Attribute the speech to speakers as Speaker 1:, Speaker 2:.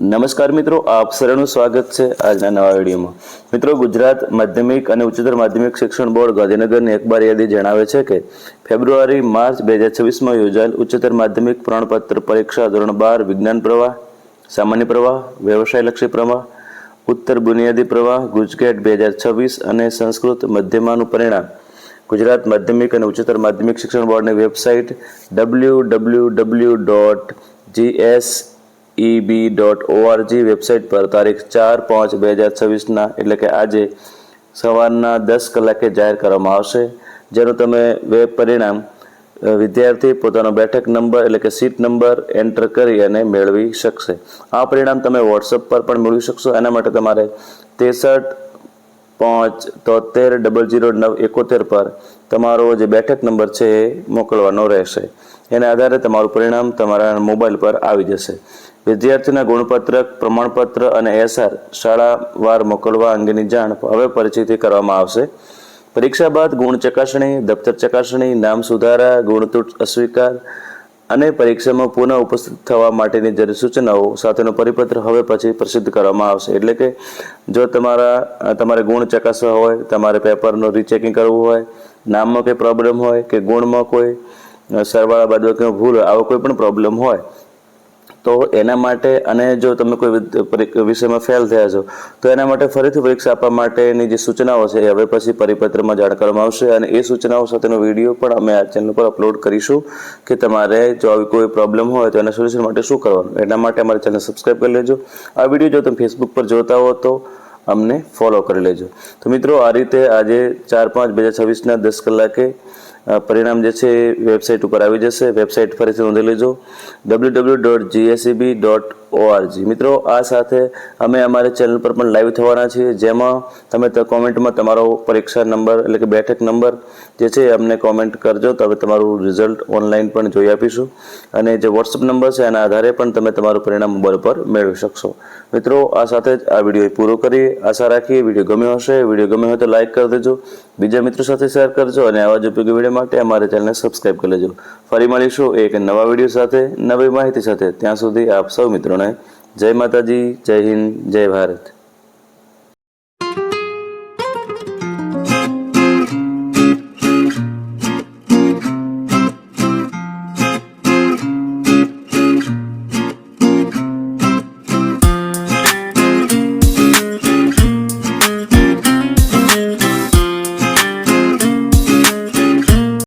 Speaker 1: નમસ્કાર મિત્રો, આપ સર્વનું સ્વાગત છે આજના નવા વિડીયોમાં। મિત્રો, ગુજરાત માધ્યમિક અને ઉચ્ચતર માધ્યમિક શિક્ષણ બોર્ડ ગાંધીનગરની અખબાર યાદી જણાવે છે કે ફેબ્રુઆરી-માર્ચ 2026માં યોજાયેલ ઉચ્ચતર માધ્યમિક પ્રમાણપત્ર પરીક્ષા ધોરણ 12 વિજ્ઞાન પ્રવાહ, સામાન્ય પ્રવાહ, વ્યવસાયલક્ષી પ્રવાહ, ઉત્તર બુનિયાદી પ્રવાહ, ગુજકેટ 2026 અને સંસ્કૃત મધ્યમાનું પરિણામ ગુજરાત માધ્યમિક અને ઉચ્ચતર માધ્યમિક શિક્ષણ બોર્ડની વેબસાઇટ www.gseb.org વેબસાઇટ પર તારીખ 4/5/2026ના એટલે કે આજે સવારના 10 કલાકે જાહેર કરવામાં આવશે, જેનું તમે વેબ પરિણામ વિદ્યાર્થી પોતાનો બેઠક નંબર એટલે કે સીટ નંબર એન્ટર કરી અને મેળવી શકશે। આ પરિણામ તમે વોટ્સઅપ પર પણ મેળવી શકશો। એના માટે તમારે 63 પર તમારો જે બેઠક નંબર છે એ મોકલવાનો રહેશે। એના આધારે તમારું પરિણામ તમારા મોબાઈલ પર આવી જશે। વિદ્યાર્થીના ગુણપત્રક, પ્રમાણપત્ર અને એસઆર શાળાવાર મોકલવા અંગેની જાણ હવે પછીથી કરવામાં આવશે। પરીક્ષા બાદ ગુણ ચકાસણી, દફતર ચકાસણી, નામ સુધારા, ગુણતૂટ અસ્વીકાર અને પરીક્ષામાં પુનઃ ઉપસ્થિત થવા માટેની જરૂરી સૂચનાઓ સાથેનો પરિપત્ર હવે પછી પ્રસિદ્ધ કરવામાં આવશે। એટલે કે જો તમારે ગુણ ચકાસવા હોય, તમારે પેપરનું રીચેકિંગ કરવું હોય, નામમાં કોઈ પ્રોબ્લેમ હોય કે ગુણમાં કોઈ સરવાળા બાદબાકીમાં ભૂલ હોય, આવો કોઈ પણ પ્રોબ્લેમ હોય તો એના માટે, અને જો તમે કોઈ વિષયમાં ફેલ થયા છો તો એના માટે ફરીથી પરીક્ષા આપવા માટેની જે સૂચનાઓ છે એ હવે પછી પરિપત્રમાં જાણ કરવામાં આવશે। અને એ સૂચનાઓ સાથેનો વિડીયો પણ અમે આ ચેનલ પર અપલોડ કરીશું કે તમારે જો આવી કોઈ પ્રોબ્લેમ હોય તો એના સોલ્યુશન માટે શું કરવાનું। એના માટે અમારી ચેનલ સબસ્ક્રાઈબ કરી લેજો। આ વિડીયો જો તમે ફેસબુક પર જોતા હો તો અમને ફોલો કરી લેજો। તો મિત્રો, આ રીતે આજે 4/5/2026ના 10 કલાકે પરિણામ જે છે એ વેબસાઇટ ઉપર આવી જશે। વેબસાઇટ ફરીથી નોંધી લેજો, www.gseb.org। મિત્રો, આ સાથે અમે અમારી ચેનલ પર પણ લાઈવ થવાના છીએ, જેમાં તમે કોમેન્ટમાં તમારો પરીક્ષા નંબર એટલે કે બેઠક નંબર જે છે અમને કોમેન્ટ કરજો તો હવે તમારું રિઝલ્ટ ઓનલાઈન પણ જોઈ આપીશું। અને જે વોટ્સઅપ નંબર છે એના આધારે પણ તમે તમારું પરિણામ મોબાઈલ પર મેળવી શકશો। મિત્રો, આ સાથે જ આ વિડીયો પૂરો કરીએ। આશા રાખીએ વિડીયો ગમ્યો હશે। વિડીયો ગમ્યો હોય તો લાઇક કરી દેજો, બીજા મિત્રો સાથે શેર કરજો અને આવા જ ઉપયોગી વિડીયો માટે અમારી ચેનલને સબસ્ક્રાઈબ કરી લેજો। ફરી મળીશું એક નવા વિડીયો સાથે, નવી માહિતી સાથે। ત્યાં સુધી આપ સૌ મિત્રોને જય માતાજી, જય હિન્દ, જય ભારત।